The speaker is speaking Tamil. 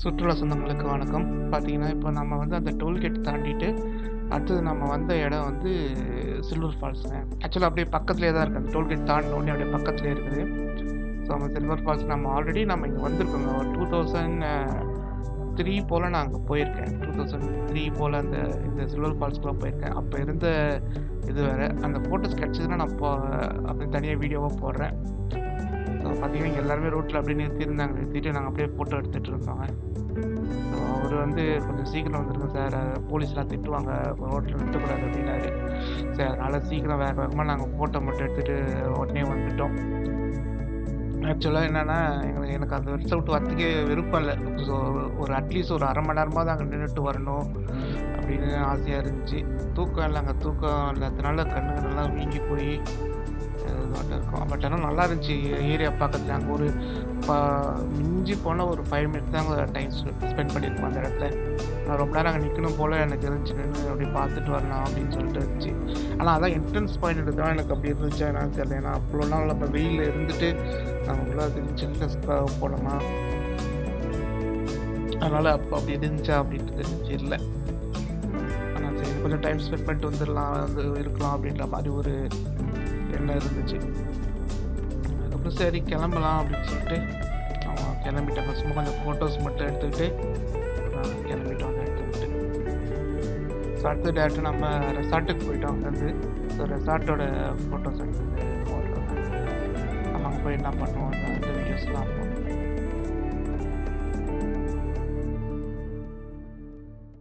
சுற்றுலா சொந்தங்களுக்கு வணக்கம். பார்த்தீங்கன்னா, இப்போ நம்ம வந்து அந்த டோல்கேட் தாண்டிட்டு, அடுத்தது நம்ம வந்த இடம் வந்து சில்வர் ஃபால்ஸுங்க. ஆக்சுவலா அப்படியே பக்கத்திலேயே தான் இருக்கு. அந்த டோல்கேட் தாண்டுனோனே அப்படியே பக்கத்திலேயே இருக்குது. ஸோ, அந்த சில்வர் ஃபால்ஸ் நம்ம இங்கே வந்திருக்கோங்க. ஒரு 2003 போல நான் அங்கே போயிருக்கேன். 2003 போல இந்த சில்வர் ஃபால்ஸ்க்குலாம் போயிருக்கேன். அப்போ இருந்த இது வேற. அந்த ஃபோட்டோஸ் கிடச்சதுன்னா நான் அப்படியே தனியாக வீடியோவாக போடுறேன். ஸோ பார்த்தீங்கன்னா, இங்கே எல்லாருமே ரோட்டில் அப்படியே நிறுத்திட்டு நாங்கள் அப்படியே ஃபோட்டோ எடுத்துகிட்டு இருந்தோங்க. ஸோ அவர் வந்து கொஞ்சம் சீக்கிரம் வந்துருங்க சார், போலீஸ்லாம் திட்டுவாங்க, ரோட்டில் நிறுத்தக்கூடாது அப்படின்னாரு. சரி, அதனால் சீக்கிரம் வேகமாக நாங்கள் ஃபோட்டோ மட்டும் எடுத்துகிட்டு உடனே வந்துட்டோம். ஆக்சுவலாக என்னென்னா, எனக்கு அந்த இடத்த விட்டு வரத்துக்கே விருப்பம் இல்லை. ஸோ ஒரு அட்லீஸ்ட் ஒரு அரை மணி நேரமாக அங்கே நின்றுட்டு வரணும் அப்படின்னு ஆசையாக இருந்துச்சு. தூக்கம் இல்லைங்க, தூக்கம் இல்லாததுனால கண்ணுங்க நல்லா வீங்கி போய் இருக்கும். பட் ஆனால் நல்லா இருந்துச்சு ஏரியா பக்கத்தில். அங்கே ஒரு மிஞ்சி போனால் ஒரு 5 மினிட்ஸ் தான் அங்கே டைம் ஸ்பெண்ட் பண்ணியிருக்கோம் அந்த இடத்துல. நான் ரொம்ப நேரம் அங்கே நிற்கணும் போல் எனக்கு இருந்துச்சு, நின்று அப்படி பார்த்துட்டு வரலாம் அப்படின்னு சொல்லிட்டு இருந்துச்சு. ஆனால் அதான் என்ட்ரன்ஸ் பாயிண்ட் தான் எனக்கு அப்படி இருந்துச்சா என்னன்னு தெரியல. ஏன்னா அவ்வளோ நாள் நம்ம வெயிலில் இருந்துட்டு நம்ம ஃபுல்லாக சில்னஸ்க்காக போனோமா, அதனால் அப்போ அப்படி இருந்துச்சா அப்படின்ட்டு தெரிஞ்சு இல்லை. ஆனால் சரி, கொஞ்சம் டைம் ஸ்பெண்ட் பண்ணிட்டு வந்துடலாம், இருக்கலாம் அப்படின்ற மாதிரி ஒரு எண்ணம் இருந்துச்சு. அதுக்கப்புறம் சரி கிளம்பலாம் அப்படின்னு சொல்லிட்டு அவன் கிளம்பிட்டாங்க. சும்மா கொஞ்சம் ஃபோட்டோஸ் மட்டும் எடுத்துக்கிட்டு கிளம்பிட்டோம் அந்த இடத்துக்கிட்டு. ஸோ அடுத்த டேரக்டாக நம்ம ரெசார்ட்டுக்கு போயிட்டோம். அங்கேருந்து ஸோ ரெசார்ட்டோட ஃபோட்டோஸ் எடுத்து போடுறோம். நம்ம அங்கே போய் என்ன பண்ணுவோம் அந்த வீடியோஸ்லாம்